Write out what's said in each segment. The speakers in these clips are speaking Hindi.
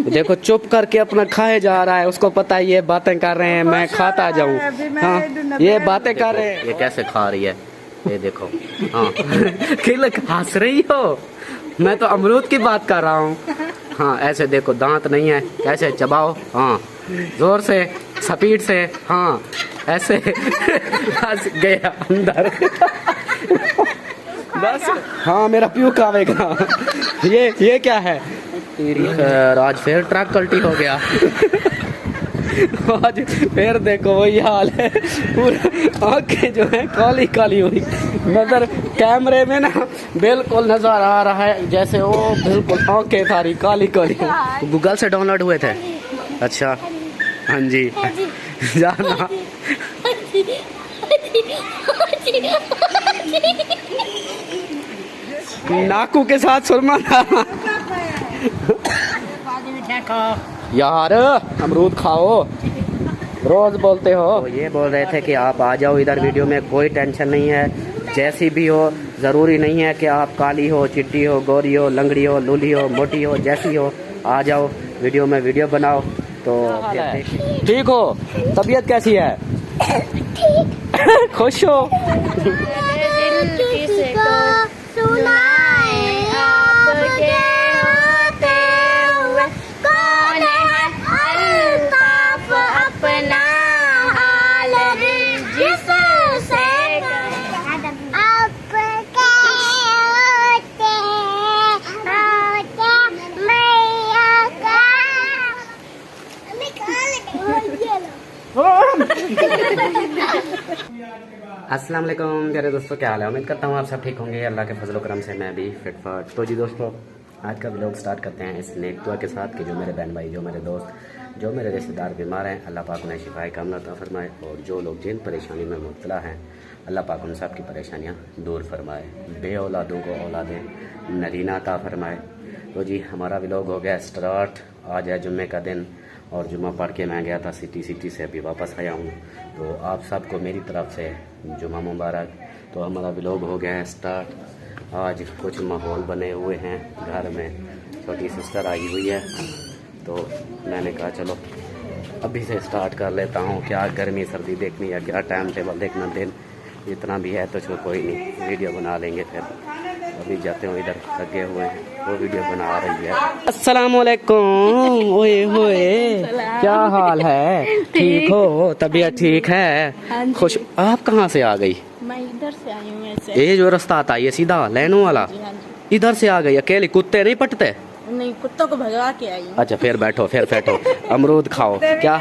देखो चुप करके अपना खाए जा रहा है, उसको पता है ये बातें कर रहे हैं, मैं खाता जाऊं। हाँ ये बातें कर रहे हैं। ये कैसे खा रही है ये देखो। हाँ खिल हंस रही हो, मैं तो अमरूद की बात कर रहा हूँ। हाँ ऐसे देखो, दांत नहीं है, कैसे चबाओ। हाँ जोर से, स्पीड से। हाँ ऐसे हंस गया अंदर। बस हाँ मेरा प्यूक आवेगा। ये क्या है? आज फिर ट्रक कल्टी हो गया। आज फिर देखो वही हाल है, पूरा आंखें जो है काली काली हुई। नजर कैमरे में ना बिल्कुल नजर आ रहा है जैसे वो बिल्कुल आंखें सारी काली काली। गूगल से डाउनलोड हुए थे? अच्छा हाँ जी जाना। नाकू के साथ सुरमा यार, अमरूद खाओ, रोज बोलते हो। तो ये बोल रहे थे कि आप आ जाओ इधर, वीडियो में कोई टेंशन नहीं है, जैसी भी हो, ज़रूरी नहीं है कि आप काली हो, चिट्टी हो, गोरी हो, लंगड़ी हो, लूली हो, मोटी हो, जैसी हो आ जाओ वीडियो में, वीडियो बनाओ। तो ठीक हो? तबीयत कैसी है? खुश हो? अस्सलाम वालेकुम प्यारे दोस्तों, क्या हाल है? उम्मीद करता हूँ आप सब ठीक होंगे। अल्लाह के फजल करम से मैं भी फिट फाट। तो जी दोस्तों, आज का व्लॉग स्टार्ट करते हैं इस नेक दुआ के साथ कि जो मेरे बहन भाई, जो मेरे दोस्त, जो मेरे रिश्तेदार बीमार हैं, अल्लाह पाक उन्हें शिफाए कामना अता फरमाए। और जो लोग जिन परेशानी में मुब्तला हैं, अल्लाह पाक उन सब की परेशानियाँ दूर फरमाए। बे औलादों को औलादें नरीना अता फरमाए। तो जी हमारा व्लॉग हो गया स्टार्ट। आज है जुम्मे का दिन और जुम्मा पढ़ के मैं गया था सिटी से अभी वापस आया हूँ। तो आप सबको मेरी तरफ से जुम्मा मुबारक। तो हमारा व्लॉग हो गया है स्टार्ट। आज कुछ माहौल बने हुए हैं घर में, छोटी सिस्टर आई हुई है, तो मैंने कहा चलो अभी से स्टार्ट कर लेता हूँ। क्या गर्मी सर्दी देखनी है, क्या टाइम टेबल देखना, दिन इतना भी है तो कोई नहीं, वीडियो बना लेंगे। फिर अभी जाते हो, इधर लगे हुए हैं, वो वीडियो बना रही है। अस्सलाम वालेकुम। ओए होए क्या हाल है? ठीक हो? तबीयत ठीक है? खुश? आप कहाँ से आ गई? मैं इधर से आई हूँ। ऐसे ये जो रास्ता आता है ये सीधा लेनो वाला, इधर से आ गई अकेले? कुत्ते नहीं पटते? नहीं, कुत्तों को भगवा के आई हूँ। अच्छा फिर बैठो, फिर बैठो, अमरूद खाओ। क्या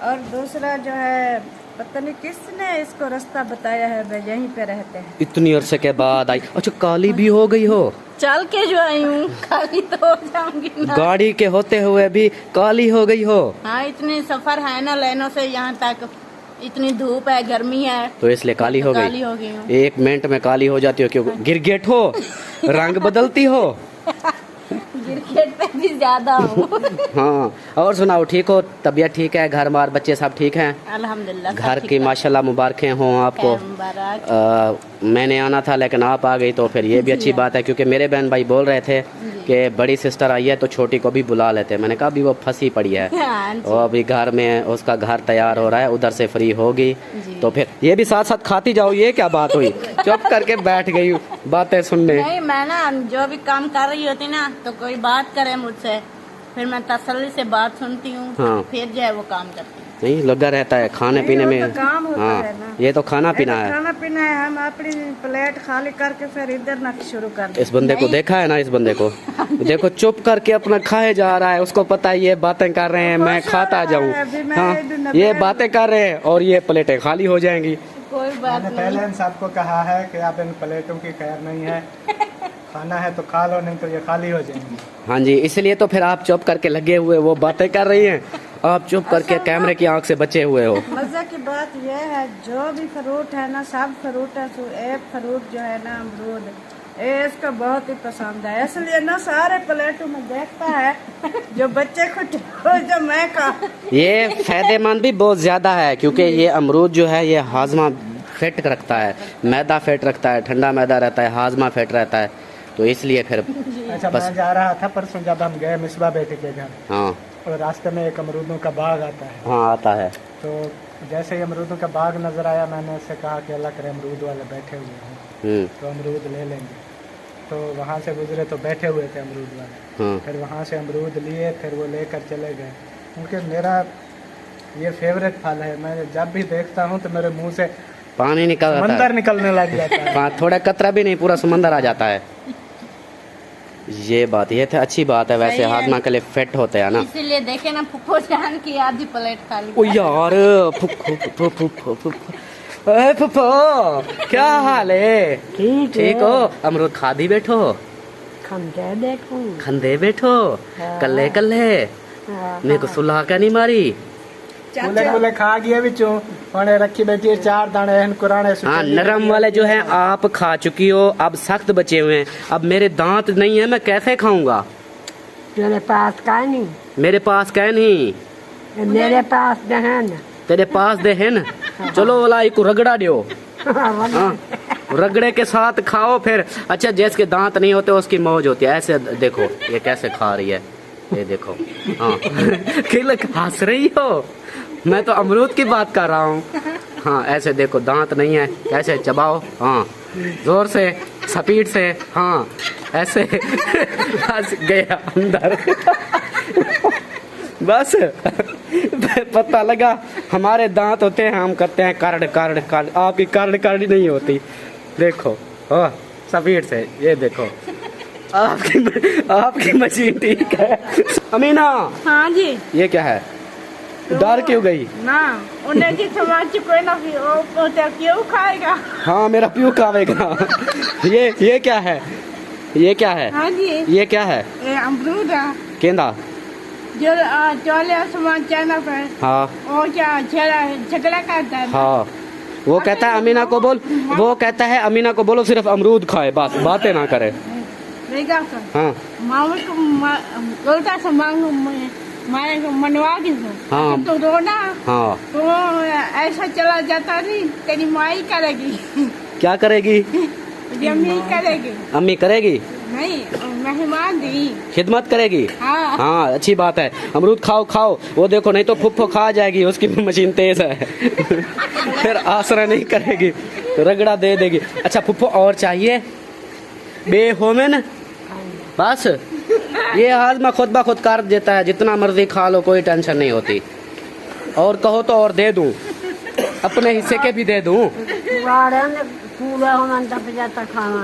और दूसरा जो है, पता नहीं किसने इसको रास्ता बताया है, वे यहीं पे रहते हैं। इतनी अरसे के बाद आई? अच्छा काली भी हो गई हो? चल के जो आई हूँ, काली तो हो जाऊंगी ना। गाड़ी के होते हुए भी काली हो गई हो? हाँ, इतने सफर है ना लेनो से यहाँ तक, इतनी धूप है, गर्मी है, तो इसलिए काली हो गई। काली हो गई हूँ। 1 मिनट में काली हो जाती हो? क्यों गिरगिट हो? रंग बदलती हो? क्रिकेट पे भी ज्यादा हूँ। हाँ और सुनाओ, ठीक हो? तबीयत ठीक है? घर बार बच्चे सब ठीक हैं? अल्हम्दुलिल्लाह। घर की माशाल्लाह मुबारकें हों आपको। मैंने आना था लेकिन आप आ गई, तो फिर ये भी अच्छी बात है, क्योंकि मेरे बहन भाई बोल रहे थे कि बड़ी सिस्टर आई है तो छोटी को भी बुला लेते। मैंने कहा अभी वो फंसी पड़ी है और अभी घर में उसका घर तैयार हो रहा है, उधर से फ्री होगी तो फिर ये भी साथ साथ खाती जाओ। ये क्या बात हुई? चुप करके बैठ गई बातें सुनने। नहीं, मैं ना जो भी काम कर रही होती ना, तो कोई बात करे मुझसे, फिर मैं तसल्ली से बात सुनती हूँ। हाँ। फिर जो है वो काम करती हूँ। नहीं लगा रहता है खाने पीने में। तो काम होता हाँ है ना। ये तो खाना पीना है। खाना पीना है, हम अपनी प्लेट खाली करके फिर इधर ना शुरू कर। इस बंदे को देखा है ना, इस बंदे को देखो चुप करके अपना खाए जा रहा है, उसको पता है ये बातें कर रहे हैं, मैं खाता जाऊँ। हाँ ये बातें कर रहे हैं और ये प्लेटें खाली हो जाएंगी। कोई बात नहीं। पहले सबको कहा है कि आप इन प्लेटों की खैर नहीं है, खाना है तो खा लो, नहीं तो ये खाली हो जाएंगी। हाँ जी, इसलिए तो फिर आप चुप करके लगे हुए, वो बातें कर रही हैं, आप चुप करके कैमरे की आंख से बचे हुए हो। मजे की बात यह है, जो भी फ्रूट है ना, सब फ्रूट है, एक फ्रूट जो है ना अमरूद, ये इसको बहुत ही पसंद है, इसलिए ना सारे प्लेटों में देखता है जो बच्चे को जो मैं खा। ये फायदेमंद भी बहुत ज्यादा है, क्योंकि ये अमरूद जो है ये हाजमा फिट रखता है, मैदा फिट रखता है, ठंडा मैदा रहता है, हाजमा फिट रहता है। तो इसलिए फिर अच्छा, बस। मैं जा रहा था परसों जब हम गए मिसबा बेटे के घर, हाँ और रास्ते में एक अमरूदों का बाग आता है। हाँ आता है। तो जैसे ही अमरूदों का बाग नजर आया, मैंने उससे कहा कि अल्लाह करे अमरूद वाले बैठे हुए हैं तो अमरूद ले लेंगे। तो वहाँ से गुजरे तो बैठे हुए थे अमरूद वाले। हाँ फिर वहाँ से अमरूद लिए, फिर वो लेकर चले गए, क्योंकि मेरा ये फेवरेट फल है। मैं जब भी देखता हूँ तो मेरे मुंह से पानी निकल आता समंदर है। निकलने लग जाता है। थोड़ा कतरा भी नहीं, पूरा समंदर आ जाता है। ये बात, ये था अच्छी बात है वैसे। सही है। हाजमा के लिए फिट होते हैं ना। इसीलिए देखे ना फुफ्फो जान की आधी प्लेट खा ली। ओ यार फुफ्फो क्या हाल है? ठीक हो? अमरूद खादी बैठो, खंडे देखूं। खंदे बैठो, हाँ। कल्ले कल्ले मेरे को सुलह क्या नहीं मारी। कुले कुले खा गए बिचों, उन्हें रखी बैठी है 4 दाने एहन कुराने हाँ नरम वाले जो है आप खा चुकी हो, अब सख्त बचे हुए हैं। अब मेरे दांत नहीं है, मैं कैसे खाऊंगा? तेरे पास का नहीं, मेरे पास क्या नहीं, मेरे पास बहन। तेरे पास दे है न। चलो वाला एक रगड़ा दियो। हाँ रगड़े के साथ खाओ फिर। अच्छा जिसके दांत नहीं होते उसकी मौज होती है। ऐसे देखो ये कैसे खा रही है, ये देखो। हाँ खिल हंस रही हो, मैं तो अमरूद की बात कर रहा हूँ। हाँ ऐसे देखो, दांत नहीं है, कैसे चबाओ। हाँ जोर से, स्पीड से। हाँ ऐसे बस गया अंदर। बस पता लगा हमारे दांत होते हैं, हम करते हैं कार्ड कार्ड कार्ड। आपकी कार्ड कार्ड नहीं होती। देखो हाँ स्पीड से, ये देखो आपकी मशीन ठीक है। अमीना हाँ जी। ये क्या है, डर क्यों गई? ना उन्हें जी समाज कोई ना क्यों खाएगा। हाँ मेरा प्यू खावेगा। ये क्या है, ये क्या है? हाँ जी ये क्या है? ये अमरूद है गेंदा। जो चौले आसमान चैनल पर। हाँ और क्या झगड़ा करता है। हाँ वो कहता है अमीना को बोल, वो कहता है अमीना को बोलो सिर्फ अमरूद खाए, बस बातें ना करे। हाँ मामा को उल्टा सा मांगू मारे को मनवा दी। हाँ। तो रोना। हाँ तो ऐसा चला जाता नहीं, तेरी माई करेगी। क्या करेगी? अम्मी करेगी। अम्मी करेगी? नहीं मेहमान दी खिदमत करेगी। हाँ। हाँ अच्छी बात है। अमरूद खाओ खाओ, वो देखो नहीं तो फुफ्फो खा जाएगी, उसकी मशीन तेज है। फिर आसरा नहीं करेगी, रगड़ा दे देगी। अच्छा फुफ्फो और चाहिए? बे होमेन बस ये हाल में खुद ब खुद कर देता है, जितना मर्जी खा लो कोई टेंशन नहीं होती। और कहो तो और दे दूं, अपने हिस्से के भी दे दूं।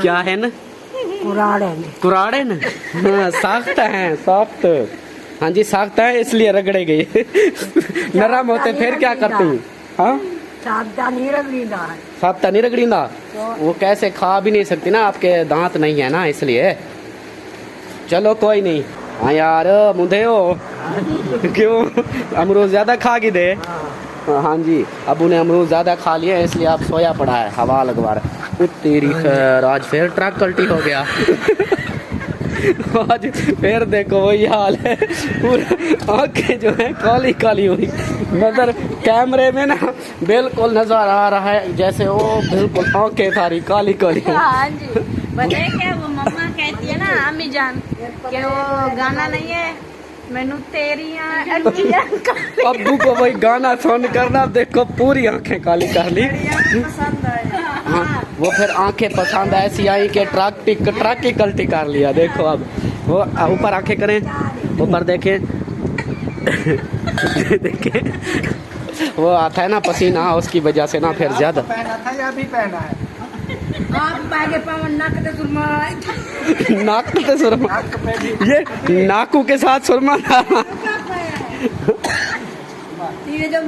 क्या है न? कुराड़े न। हाँ सख्त है, सख्त। हाँ जी सख्त है, इसलिए रगड़े गई। नरम होते फिर क्या करती? हाँ साप्ता नहीं रगड़ींदा। वो कैसे खा भी नहीं सकती ना, आपके दांत नहीं है ना, इसलिए। चलो कोई नहीं। हाँ यार मुंधे हो क्यों, अमरूद ज्यादा खा के दे। हाँ जी अबू ने अमरूद ज्यादा खा लिया, इसलिए आप सोया पड़ा है, हवा लगवा रहा। तेरी खैर आज फिर ट्रक कल्टी हो गया। आज फिर देखो वही हाल है, पूरा आंखें जो है काली काली हुई। नजर कैमरे में ना बिल्कुल नजर आ रहा है जैसे वो बिल्कुल आंखें सारी काली काली। हाँ जी पता है क्या, वो मम्मा कहती है ना अम्मी जान कि वो गाना नहीं है मैनू तेरियां अखियां अब्बू को वही गाना सुन करना देखो पूरी आंखें काली कर ली। पसंद आया। हाँ वो फिर आंखें पसंद ऐसी आई कि ट्रक की गलती कर लिया। देखो अब वो ऊपर आंखें करें, ऊपर देखें। देखें वो आता है ना पसीना, उसकी वजह से ना फिर ज्यादा। पहना था या भी पहना है? आप बागे पावन नाक ते सुरमा। नाक पे सुरमा, नाक पे भी ये नाकू के साथ सुरमा था।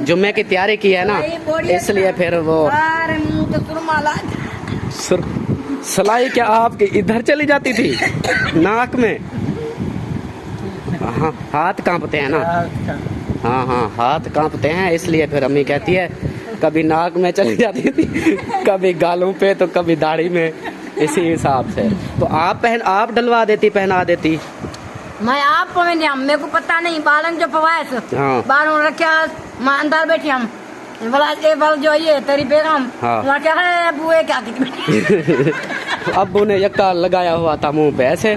जुम्मे की तैयारी की है ना, इसलिए फिर वो अरे मुंह तो सुरमा ला। सलाई क्या आपकी इधर चली जाती थी नाक में? हाँ हाथ कांपते हैं ना। हाँ हाँ हाथ कांपते हैं, इसलिए फिर अम्मी कहती है कभी नाक में चली जाती थी, कभी गालों पे तो कभी दाढ़ी में, इसी हिसाब से। तो आप डलवा देती, पहना देती। मैं आप मेरे को पता नहीं बालन जो पवास। हाँ। बालों रखा मैं अंदर बैठी हम बोला ये बाल जो ये तेरी बेगम। हाँ। वहाँ क्या है बुए क्या अब्बू ने यक्का लगाया हुआ था मुंह पे ऐसे।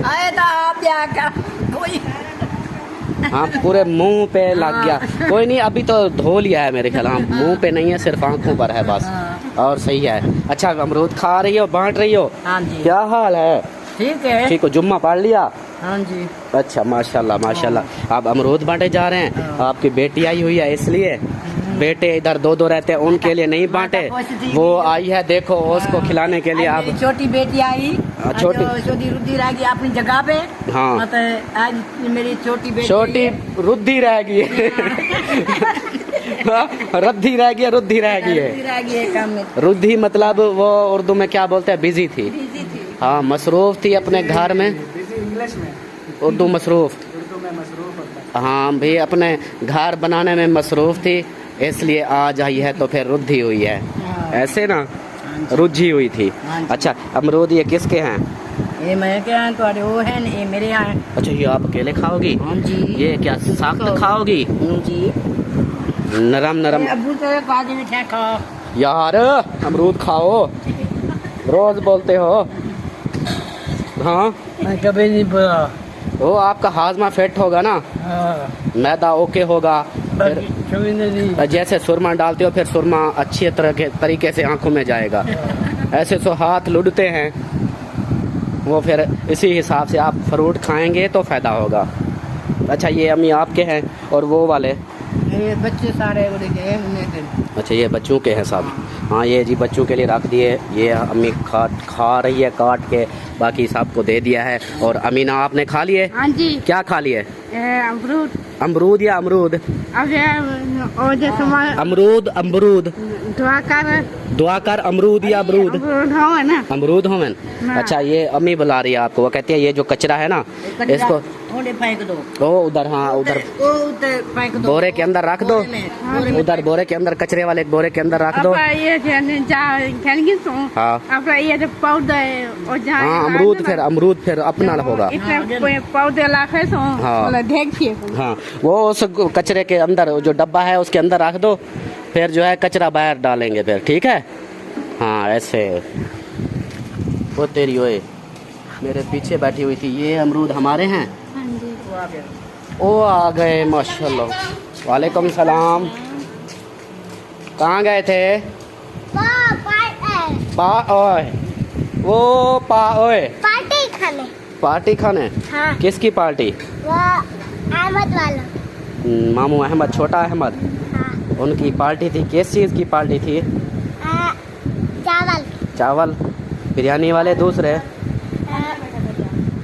आए तो आप क्या कोई हाँ पूरे मुंह पे लग गया। कोई नहीं अभी तो धो लिया है मेरे ख्याल। हाँ मुंह पे नहीं है, सिर्फ आंखों पर है बस। और सही है। अच्छा अमरूद खा रही हो, बांट रही हो? हाँ जी। क्या हाल है? ठीक है। ठीक हो, जुम्मा पढ़ लिया? हाँ जी। अच्छा माशाल्लाह माशाल्लाह। आप अमरूद बांटे जा रहे हैं? आपकी बेटी आई हुई है इसलिए? बेटे इधर दो दो रहते हैं उनके लिए नहीं बांटे, वो आई है देखो उसको खिलाने के लिए। आप छोटी बेटी आई, छोटी रुद्धि रह गई अपनी जगह पे। हाँ मतलब आज मेरी छोटी बेटी, छोटी रुद्धि रह गई है। रुद्धि रह गई, रुद्धि रह गई है। रुद्धि मतलब वो उर्दू में क्या बोलते हैं? बिजी थी। हाँ मसरूफ थी अपने घर में। इंग्लिश में उर्दू मसरूफ। उर्दू में मसरूफ होता है। हाँ भी अपने घर बनाने में मसरूफ थी इसलिए आज आई है तो फिर रुद्धि हुई है। ऐसे ना रुझी हुई थी। अच्छा अमरूद ये किसके हैं? ये मैं क्या है तो वो है ये मेरे यहाँ है। अच्छा ये आप अकेले खाओगी? हाँ जी। ये क्या सख्त खाओगी? जी। नरम नरम। अबू से काजी में क्या खाओ यार अमरूद खाओ, रोज बोलते हो। हाँ मैं कभी नहीं बोला। वो आपका हाजमा फिट होगा ना, मैदा ओके होगा। फिर जैसे सुरमा डालते हो फिर सुरमा अच्छी तरह के तरीके से आंखों में जाएगा। ऐसे तो हाथ लुढ़ते हैं वो, फिर इसी हिसाब से आप फ्रूट खाएंगे तो फायदा होगा। अच्छा ये अम्मी आपके हैं और वो वाले? ये बच्चे सारे अच्छा ये बच्चों के हैं सब। हाँ ये जी बच्चों के लिए रख दिए। ये अम्मी खा रही है काट के, बाकी सबको दे दिया है। और अमीना आपने खा लिए? हाँ जी। क्या खा लिए? अमरूद। अमरूद या अमरूद? अमरूद अमरूद दुआ कर अमरूद या अमरूद? अमरूद हो मैन। अच्छा ये अम्मी बुला रही है आपको, वो कहती है ये जो कचरा है ना इसको फेंक दो। ओ उधर, हाँ उधर फेंक दो, बोरे के अंदर रख दो। उधर बोरे के अंदर, कचरे वाले बोरे के अंदर रख दो। हाँ अमरूद फिर अपना होगा। हाँ वो उस कचरे के अंदर जो डब्बा है उसके अंदर रख दो, फिर जो है कचरा बाहर डालेंगे फिर, ठीक है? हाँ ऐसे। वो तेरी ओए मेरे पीछे बैठी हुई थी। ये अमरूद हमारे हैं? ओ आ गए माशाल्लाह। वालेकुम सलाम। कहाँ गए थे? पा ओए वो पा ओए पार्टी खाने। हाँ। किसकी पार्टी? वो अहमद वाला। मामू अहमद, छोटा अहमद। हाँ। उनकी पार्टी थी। किस चीज़ की पार्टी थी? चावल। चावल? बिरयानी वाले दूसरे?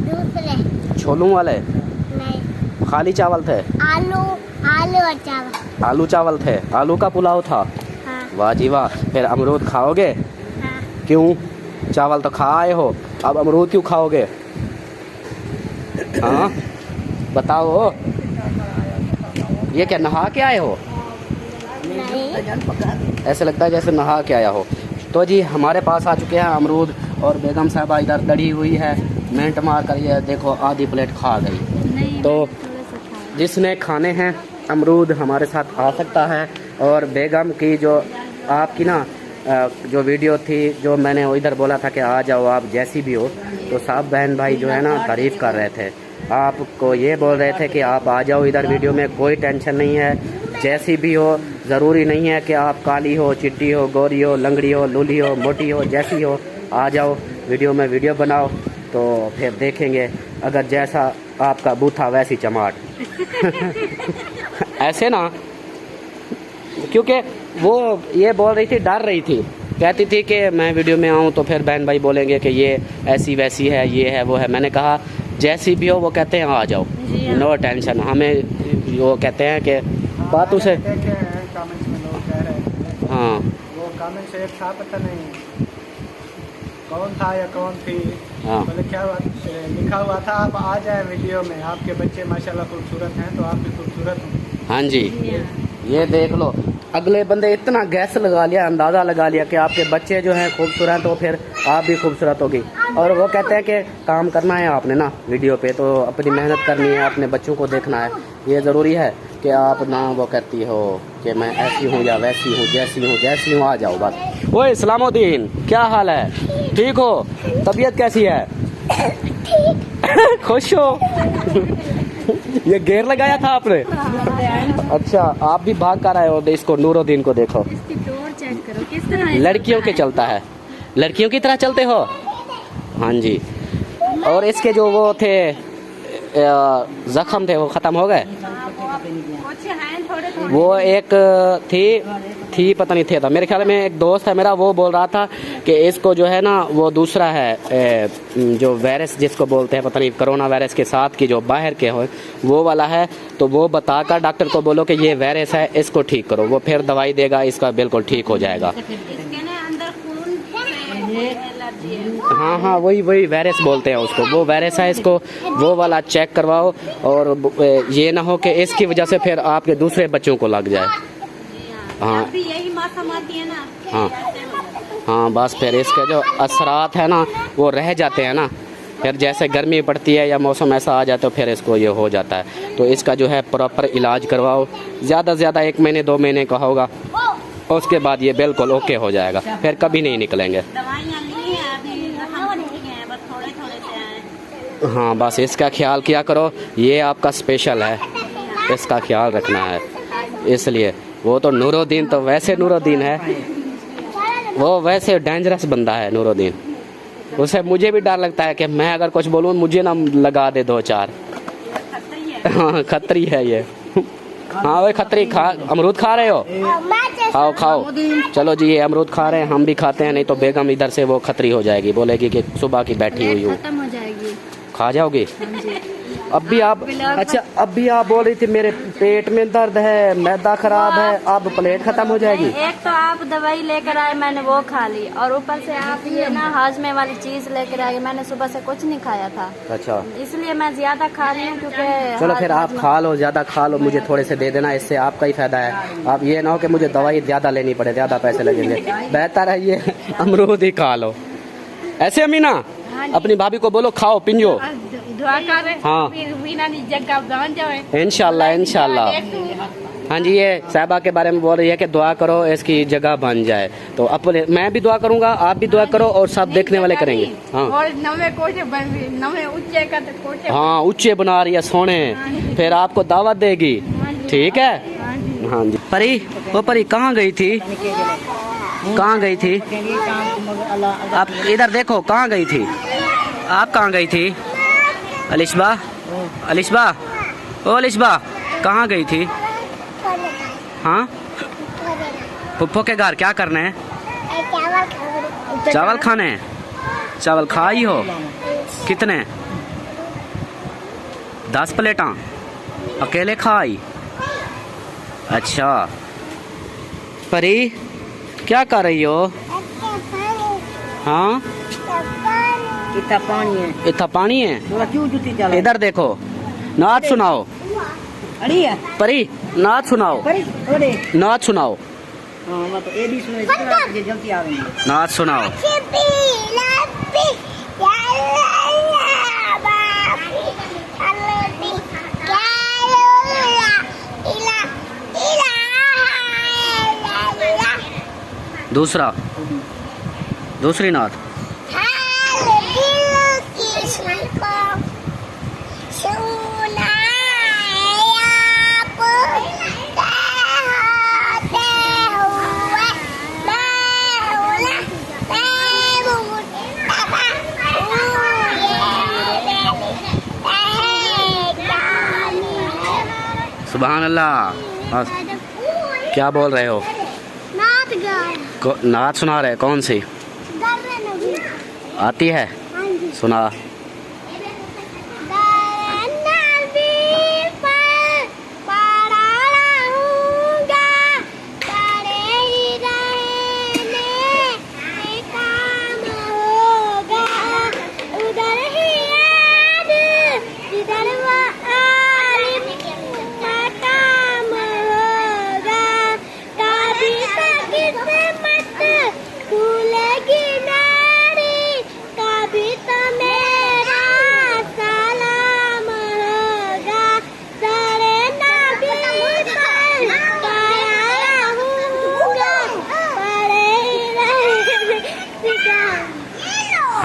दूसरे छोलू वाले? नहीं, खाली चावल थे? आलू आलू और चावल। आलू चावल थे। आलू का पुलाव था। हाँ। वाह जी वाह। फिर अमरूद खाओगे? हाँ। क्यों? चावल तो खा आए हो, अब अमरूद क्यों खाओगे? हाँ बताओ। ये क्या नहा के आए हो? नहीं। ऐसे लगता है जैसे नहा के आया हो। तो जी हमारे पास आ चुके हैं अमरूद और बेगम साहबा इधर दड़ी हुई है मिनट मार कर। ये देखो आधी प्लेट खा गई। तो जिसने खाने हैं अमरूद हमारे साथ आ सकता है। और बेगम की जो आपकी ना जो वीडियो थी जो मैंने इधर बोला था कि आ जाओ आप जैसी भी हो, तो सब बहन भाई जो है ना तारीफ़ कर रहे थे। आपको ये बोल रहे थे कि आप आ जाओ इधर वीडियो में, कोई टेंशन नहीं है, जैसी भी हो। ज़रूरी नहीं है कि आप काली हो, चिट्टी हो, गोरी हो, लंगड़ी हो, लूली हो, मोटी हो, जैसी हो आ जाओ वीडियो में वीडियो बनाओ तो फिर देखेंगे। अगर जैसा आपका बूथा वैसी चमाट। ऐसे ना, क्योंकि वो ये बोल रही थी, डर रही थी, कहती थी कि मैं वीडियो में आऊँ तो फिर बहन भाई बोलेंगे कि ये ऐसी वैसी है, ये है वो है। मैंने कहा जैसी भी हो वो कहते हैं आ जाओ, नो टेंशन। हमें वो कहते हैं कि बातों से कमेंट्स में लोग कह रहे हैं। हाँ वो कमेंट से एक था, पता नहीं कौन था या कौन थी। हाँ तो लिखा हुआ था आप आ जाए वीडियो में, आपके बच्चे माशाल्लाह खूबसूरत हैं तो आप भी खूबसूरत हो। हाँ जी, ये देख लो, अगले बंदे इतना गैस लगा लिया, अंदाज़ा लगा लिया कि आपके बच्चे जो हैं खूबसूरत तो फिर आप भी खूबसूरत होगी। और वो कहते हैं कि काम करना है आपने ना वीडियो पे, तो अपनी मेहनत करनी है, अपने बच्चों को देखना है, ये ज़रूरी है। कि आप ना वो करती हो कि मैं ऐसी हूँ या वैसी हूँ, जैसी हूँ आ जाओ बस। ओए सलामुद्दीन, क्या हाल है? ठीक हो? तबीयत कैसी है? खुश हो? ये घेर लगाया था आपने? अच्छा, आप भी भाग कर आए हो। इसको नूरुद्दीन को देखो, इसकी डोर चेक करो किस तरह है। लड़कियों के चलता है, लड़कियों की तरह चलते हो। हाँ जी। और इसके जो वो थे जख्म थे वो ख़त्म हो गए। वो एक थी पता नहीं थे था, मेरे ख्याल में एक दोस्त है मेरा, वो बोल रहा था कि इसको जो है ना वो दूसरा है जो वायरस जिसको बोलते हैं पता नहीं, कोरोना वायरस के साथ की जो बाहर के हो वो वाला है। तो वो बताकर डॉक्टर को बोलो कि ये वायरस है, इसको ठीक करो, वो फिर दवाई देगा, इसका बिल्कुल ठीक हो जाएगा। हाँ हाँ, वही वायरस बोलते हैं उसको, वो वायरस है, इसको वो वाला चेक करवाओ। और ये ना हो कि इसकी वजह से फिर आपके दूसरे बच्चों को लग जाए। हाँ यही मौसम आती है ना। हाँ हाँ, बस फिर इसके जो असरात है ना वो रह जाते हैं ना, फिर जैसे गर्मी पड़ती है या मौसम ऐसा आ जाए तो फिर इसको ये हो जाता है। तो इसका जो है प्रॉपर इलाज करवाओ, ज़्यादा से ज़्यादा 1 महीने 2 महीने का होगा, उसके बाद ये बिल्कुल ओके हो जाएगा, फिर कभी नहीं निकलेंगे। हाँ बस इसका ख्याल किया करो, ये आपका स्पेशल है, इसका ख्याल रखना है। इसलिए वो तो नूरुद्दीन तो वैसे नूरुद्दीन है, वो वैसे डेंजरस बंदा है नूरुद्दीन। उसे मुझे भी डर लगता है कि मैं अगर कुछ बोलूँ मुझे ना लगा दे 2-4। हाँ खतरी है ये। हाँ भाई खतरी, अमरूद खा रहे हो? खाओ खाओ, चलो जी ये अमरूद खा रहे हैं, हम भी खाते हैं, नहीं तो बेगम इधर से वो खतरी हो जाएगी, बोलेगी कि सुबह की बैठी हुई हूँ। खत्म हो जाएगी। खा जाओगी? अब भी आप, अच्छा अब भी आप बोल रही थी मेरे पेट में दर्द है, मैदा खराब है, अब प्लेट खत्म हो जाएगी। एक तो आप दवाई लेकर आए, मैंने वो खा ली, और ऊपर से आप ये ना हाजमे वाली चीज लेकर आए, मैंने सुबह से कुछ नहीं खाया था। अच्छा, इसलिए मैं ज्यादा खा रही हूँ क्योंकि। चलो फिर आप खा लो, ज्यादा खा लो, मुझे थोड़े से दे देना, इससे आपका ही फायदा है। आप ये ना हो कि मुझे दवाई ज्यादा लेनी पड़े, ज्यादा पैसे लगेंगे, बेहतर है ये अमरूद ही खा लो। ऐसे अमीना अपनी भाभी को बोलो खाओ पिंजो। दुआ कर। हाँ जगह इंशाल्लाह इंशाल्लाह। हाँ जी, ये साहिबा के बारे में बोल रही है कि दुआ करो इसकी जगह बन जाए, तो अपने मैं भी दुआ करूंगा, आप भी दुआ करो, और सब देखने वाले करेंगे। हाँ और नवे कोठे बन रही, नवे ऊंचे का तो कोठे। हाँ ऊंचे बना रही है सोने, फिर आपको दावत देगी, ठीक है? हाँ जी। परी, वो परी कहाँ गई थी? कहाँ गई थी? आप इधर देखो, कहाँ गई थी? आप कहाँ गई थी? अलिशबा, अलिशबा, ओ अलिशबा कहाँ गई थी? हाँ पुप्पो के घर क्या करने हैं? चावल खाने हैं। चावल खाई हो? कितने? 10 प्लेटां अकेले खाई? अच्छा परी क्या कर रही हो? हाँ इतना पानी है, इतना पानी है, क्यों जूती चला? इधर देखो, नाच सुनाओ। अड़ी है परी नाच सुनाओ, परी अरे नाच सुनाओ, हां मैं तो ए भी सुने, इतना ये जल्दी आ रही है। नाच सुनाओ। दूसरा, दूसरी नाच। सुभान अल्लाह। क्या बोल रहे हो? नाच सुना रहे, कौन सी आती है? सुना।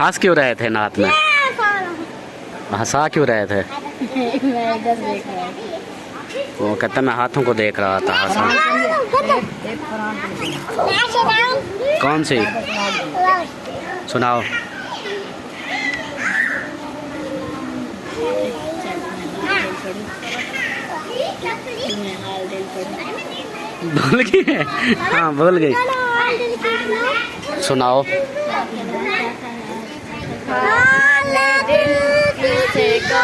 हंस क्यों रहे थे नात में? हंसा क्यों रहे थे? मैं इधर देख रहा हूँ। वो कहता मैं हाथों को देख रहा था हंसा। कौन सी सुनाओ? भूल गई? हाँ भूल गई। सुनाओ। हाल दिल किसी को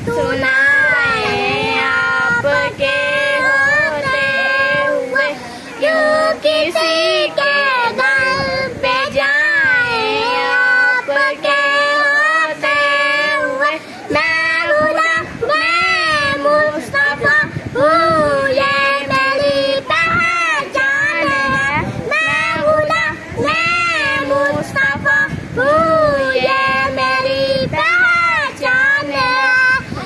सुनाए आपके होते हुए, क्यों किसी के दिल पे जाए आपके होते हुए। मैं खुदा मैं मुस्तफा हूँ, ये मेरी पहचान है। मैं खुदा मैं मुस्तफा हूँ, ये मेरी पहचान है।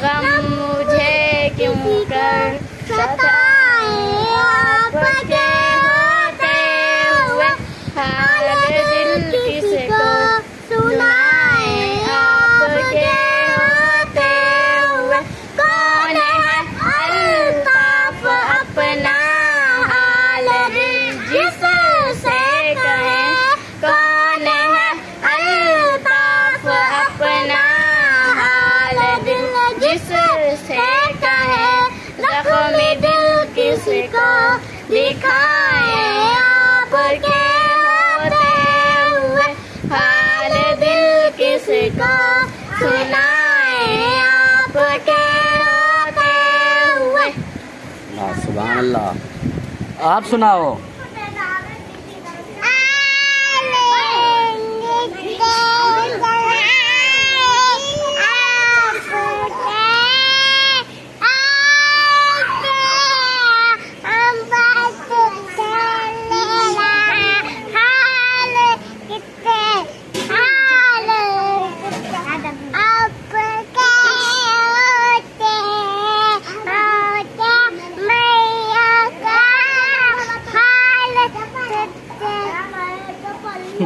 गम मुझे क्यों कर सताए आपके होते हुए। हाल दिल किसी को सुनाए आपके होते हुए। कौन है अल्ताफ अपना हाल दिल जिससे कहे। कौन है अल्ताफ अपना हाल दिल जिससे कहे। जख्मी दिल किसी को दिखाए आपके होते हुए। हाल दिल किसी को सुनाए आपके होते हुए। सुभान अल्लाह। आप सुनाओ।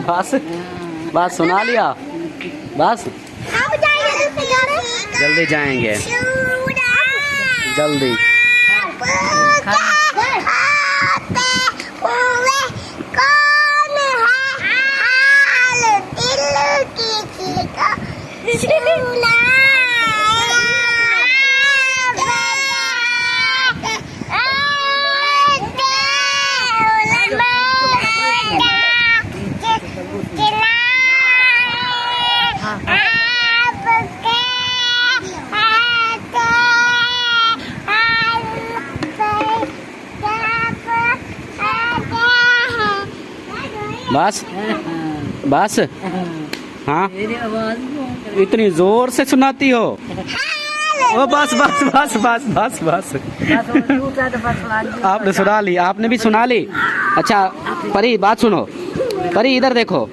बस बस सुना लिया बस। जल्दी जाएंगे जल्दी। बस बस। हाँ इतनी जोर से सुनाती हो। ओ बस बस बस बस बस बस। आपने सुना ली, आपने भी सुना ली। अच्छा परी बात सुनो, परी इधर देखो।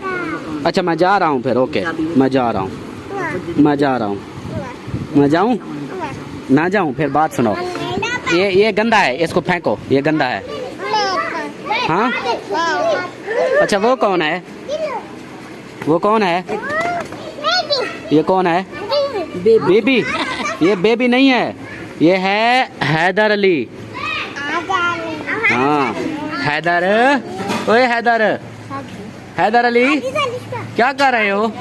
अच्छा मैं जा रहा हूँ फिर। ओके मैं जा रहा हूँ, मैं जा रहा हूँ। मैं जाऊँ ना जाऊँ? फिर बात सुनो। ये गंदा है, इसको फेंको, ये गंदा है। हाँ अच्छा वो कौन है? वो कौन है? ये कौन है? बेबी। ये बेबी नहीं है, ये है हैदर अली। हाँ हैदर। ओए हैदर, हैदर अली क्या कर रहे हो?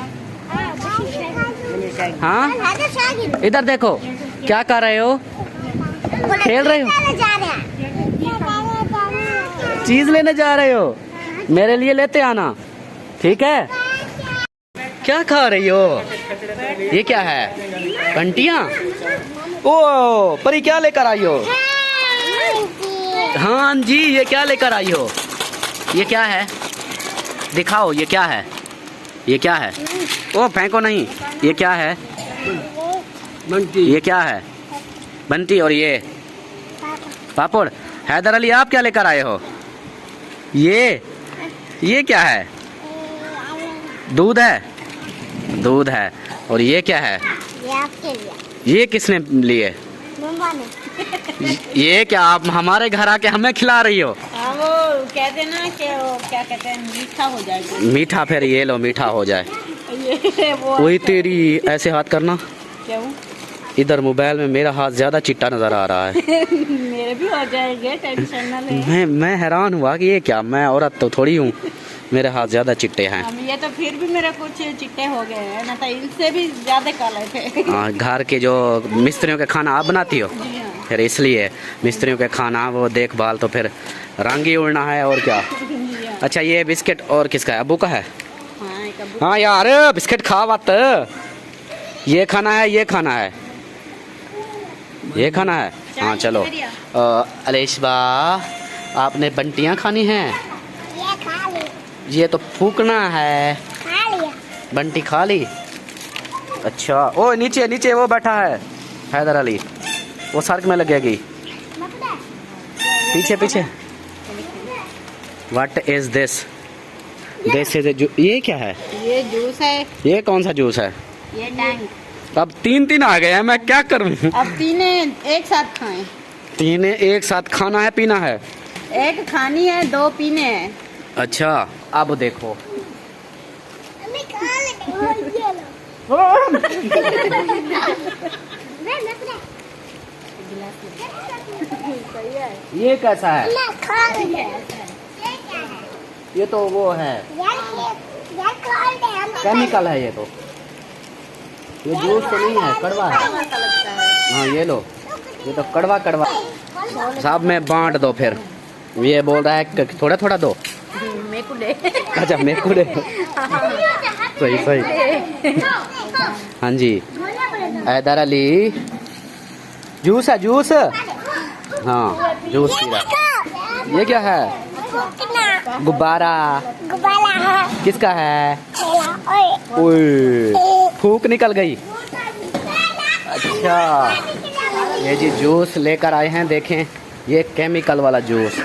हाँ इधर देखो, क्या कर रहे हो? खेल रहे हो? चीज लेने जा रहे हो? मेरे लिए लेते आना, ठीक है? क्या खा रही हो? ये क्या है? घंटियाँ? ओ परी क्या लेकर आई हो? हाँ जी ये क्या लेकर आई हो? ये क्या है? दिखाओ ये क्या है? ये क्या है? ओ फेंको नहीं। ये क्या है? बंटी। ये क्या है? बंटी। और ये पापड़। हैदर अली आप क्या लेकर आए हो? ये क्या है? दूध है? दूध है। और ये क्या है? ये आपके लिए। ये किसने लिए? मम्मा ने। ये क्या आप हमारे घर आके हमें खिला रही हो? वो कहते ना कि वो क्या कहते हैं, मीठा हो जाएगा। मीठा? फिर ये लो मीठा हो जाए। ये वो वही तेरी ऐसे हाथ करना। क्यों? इधर मोबाइल में मेरा हाथ ज्यादा चिट्टा नजर आ रहा है। मेरे भी हो जाएंगे, टेंशन न ले। मैं हैरान हुआ कि ये क्या, मैं औरत तो थोड़ी हूँ, मेरे हाथ ज्यादा चिट्टे हैं। हम ये तो फिर भी मेरे कुछ चिट्टे हो गए हैं ना, तो इनसे भी ज्यादा काले थे। घर के जो मिस्त्रियों के खाना आप बनाती हो, जी हाँ। फिर इसलिए मिस्त्रियों के खाना वो देखभाल, तो फिर रंग ही उड़ना है और क्या। जी हाँ। अच्छा ये बिस्किट और किसका है, अबू का है? हाँ, एक अब्बू। हाँ यार बिस्किट खा बात, ये खाना है, ये खाना है, ये खाना है। हाँ चलो। अलेशबा आपने बंटियाँ खानी हैं? ये खा ली। ये तो फूकना है। खा लिया। बंटी खा ली। अच्छा ओ नीचे नीचे वो बैठा है हैदर अली, वो सड़क में लगेगी। पीछे पीछे। What is this? This is a ये क्या है? ये जूस है। ये कौन सा जूस है? ये टैंक। अब तीन आ गए हैं, मैं क्या करूं? अब तीने एक साथ खाएं। तीन एक साथ खाना है, पीना है? एक खानी है, दो पीने हैं। अच्छा अब देखो। मैं खा लेंगे। ये कैसा है? मैं खा लेंगे। ये तो वो है, यार खा ले। केमिकल है ये तो। ये जूस तो नहीं है, कड़वा है। हाँ ये लो, ये तो कड़वा कड़वा। साहब में बांट दो फिर। ये बोल रहा है कि थोड़ा थोड़ा दो। मेरे को दे। अच्छा मेरे को दे। सही सही। हाँ जी हैदर अली, जूस है जूस। हाँ जूस पी रहा। ये क्या है? गुब्बारा। गुब्बारा है। किसका है? ओए। ओए फूक निकल गई। अच्छा ये जी जूस लेकर आए हैं, देखें ये केमिकल वाला जूस।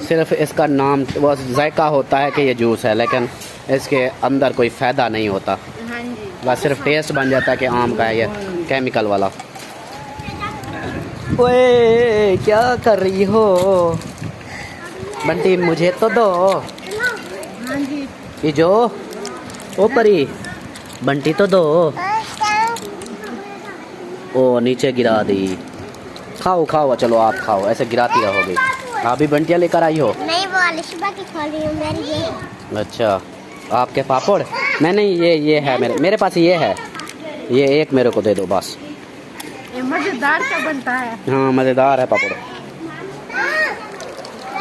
सिर्फ इसका नाम वो जायका होता है कि ये जूस है, लेकिन इसके अंदर कोई फ़ायदा नहीं होता। हाँ जी। बस सिर्फ टेस्ट बन जाता है कि आम का है ये केमिकल वाला। ओए क्या कर रही हो बंटी, मुझे तो दो। हाँ जी। ये जो ओ परी बंटी तो दो। ओ नीचे गिरा दी। खाओ खाओ, चलो आप खाओ, ऐसे गिराती रहोगी। आप भी बंटियाँ लेकर आई हो? नहीं वो अलिशबा की खा रही हूँ, मेरी ये है। अच्छा आपके पापड़? नहीं ये है मेरे पास ये है, ये एक मेरे को दे दो बस। ये मजेदार क्या बनता है? हाँ मज़ेदार है पापड़।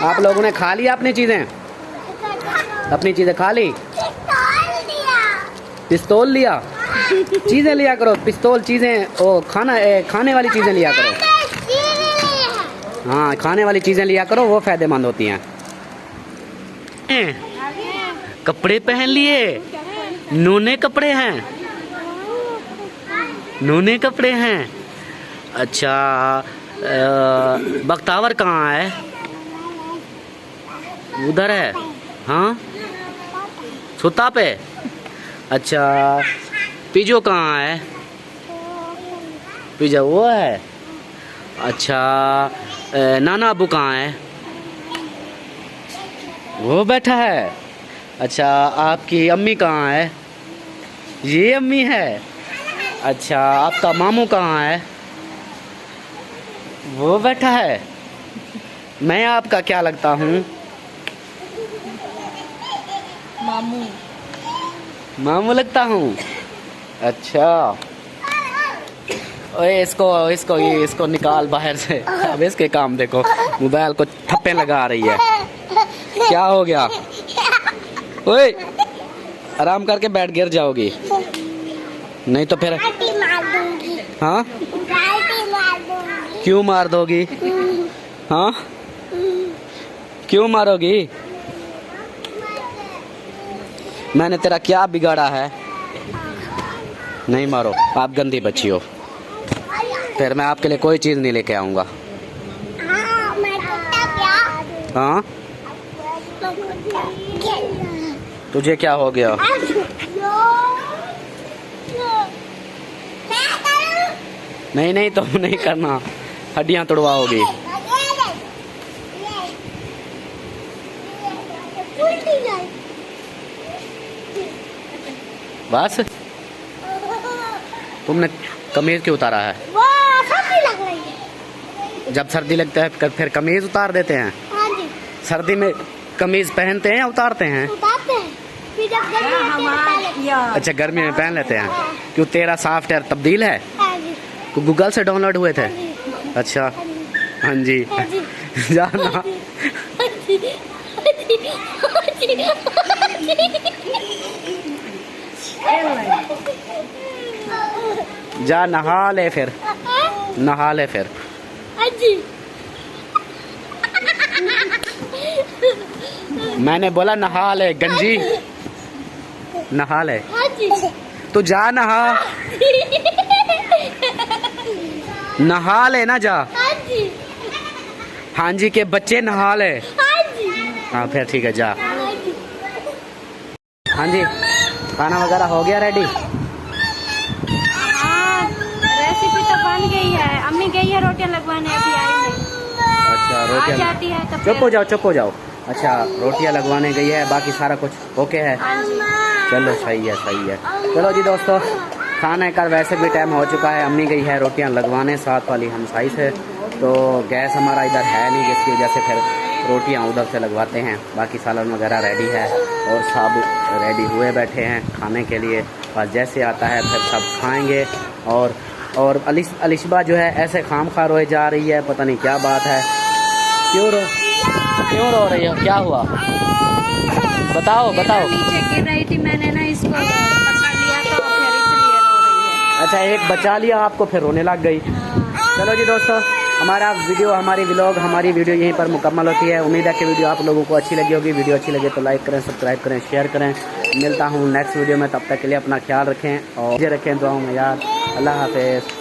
आप लोगों ने खा लिया अपनी चीज़ें? अपनी चीज़ें खा ली? पिस्तौल लिया? चीज़ें लिया करो, पिस्तौल चीज़ें, ओ खाने वाली चीज़ें लिया करो। हाँ खाने वाली चीज़ें लिया करो, वो फ़ायदेमंद होती हैं। कपड़े पहन लिए, नूने कपड़े हैं, नूने कपड़े हैं। अच्छा बख्तावर कहाँ है? उधर है। हाँ सुता पे। अच्छा पिजो कहाँ है? पिजो वो है। अच्छा नाना अबू कहाँ है? वो बैठा है। अच्छा आपकी अम्मी कहाँ है? ये अम्मी है। अच्छा आपका मामू कहाँ है? वो बैठा है। मैं आपका क्या लगता हूँ? मामू। मामू लगता हूँ। अच्छा ओए इसको निकाल बाहर से। अब इसके काम देखो, मोबाइल को ठप्पे लगा रही है। क्या हो गया? ओए आराम करके बैठ, गिर जाओगी नहीं तो फिर। मार दूंगी। हाँ मार दूंगी। क्यों मार दोगी? हाँ क्यों मारोगी? मैंने तेरा क्या बिगाड़ा है? नहीं मारो, आप गंदी बच्ची हो। फिर मैं आपके लिए कोई चीज़ नहीं लेके आऊँगा। हाँ मैं टूटा क्या? हाँ तुझे क्या हो गया? नहीं नहीं तुम नहीं करना, हड्डियाँ तोड़वाओगी। बस तुमने कमीज क्यों उतारा है? वो सर्दी लग रही है। जब सर्दी लगता है फिर कमीज उतार देते हैं। हाँ जी, सर्दी में कमीज पहनते हैं या उतारते हैं? उतारते हैं, फिर जब गर्मी होती है तो पहन लेते हैं। अच्छा, गर्मी में पहन लेते हैं। क्यों, तेरा सॉफ्टवेयर तब्दील है? हाँ जी, गूगल से डाउनलोड हुए थे? हाँ जी, अच्छा, हाँ जी। हाँ जी, जाना हाँ जी, हाँ जी, हाँ जी, जा नहा ले फिर, नहा ले फिर। हाँ जी, मैंने बोला नहा ले गंजी, नहा ले। हाँ जी, तू जा नहा, नहा ले ना जा। हाँ जी, हाँ जी के बच्चे नहा ले। हाँ जी, हाँ फिर ठीक है, जा। हाँ जी। हाँ जी, खाना वगैरह हो गया रेडी? हाँ, रेसिपी तो बन गई है। अम्मी गई है रोटियां लगवाने, अभी आई नहीं। अच्छा, आ रोटियां। जाती है तो चुप हो जाओ, चुप हो जाओ। अच्छा, रोटियां लगवाने गई है, बाकी सारा कुछ ओके है? हाँ जी। चलो सही है, सही है। चलो जी दोस्तों, खाने का वैसे भी टाइम हो चुका है। अम्मी गई है रोटियां लगवाने साथ वाली हमसाई से, तो गैस हमारा इधर है नहीं, जिसकी वजह से फिर रोटियां उधर से लगवाते हैं। बाकी सालन वगैरह रेडी है और सब रेडी हुए बैठे हैं खाने के लिए। बस जैसे आता है फिर सब खाएंगे। और अलिशबा जो है ऐसे खाम खा रोए जा रही है, पता नहीं क्या बात है। क्यों रो रही हो? क्या हुआ? बताओ बताओ। नीचे गिर रही थी, मैंने ना इसको पकड़ लिया तो फिर इसलिए रो रही है। अच्छा, एक बचा लिया आपको, फिर रोने लग गई। चलो जी दोस्तों, हमारी वीडियो यहीं पर मुकम्मल होती है। उम्मीद है कि वीडियो आप लोगों को अच्छी लगी होगी। वीडियो अच्छी लगे तो लाइक करें, सब्सक्राइब करें, शेयर करें। मिलता हूँ नेक्स्ट वीडियो में, तब तक के लिए अपना ख्याल रखें और मुझे रखें दुआओं में याद। अल्लाह हाफिज़।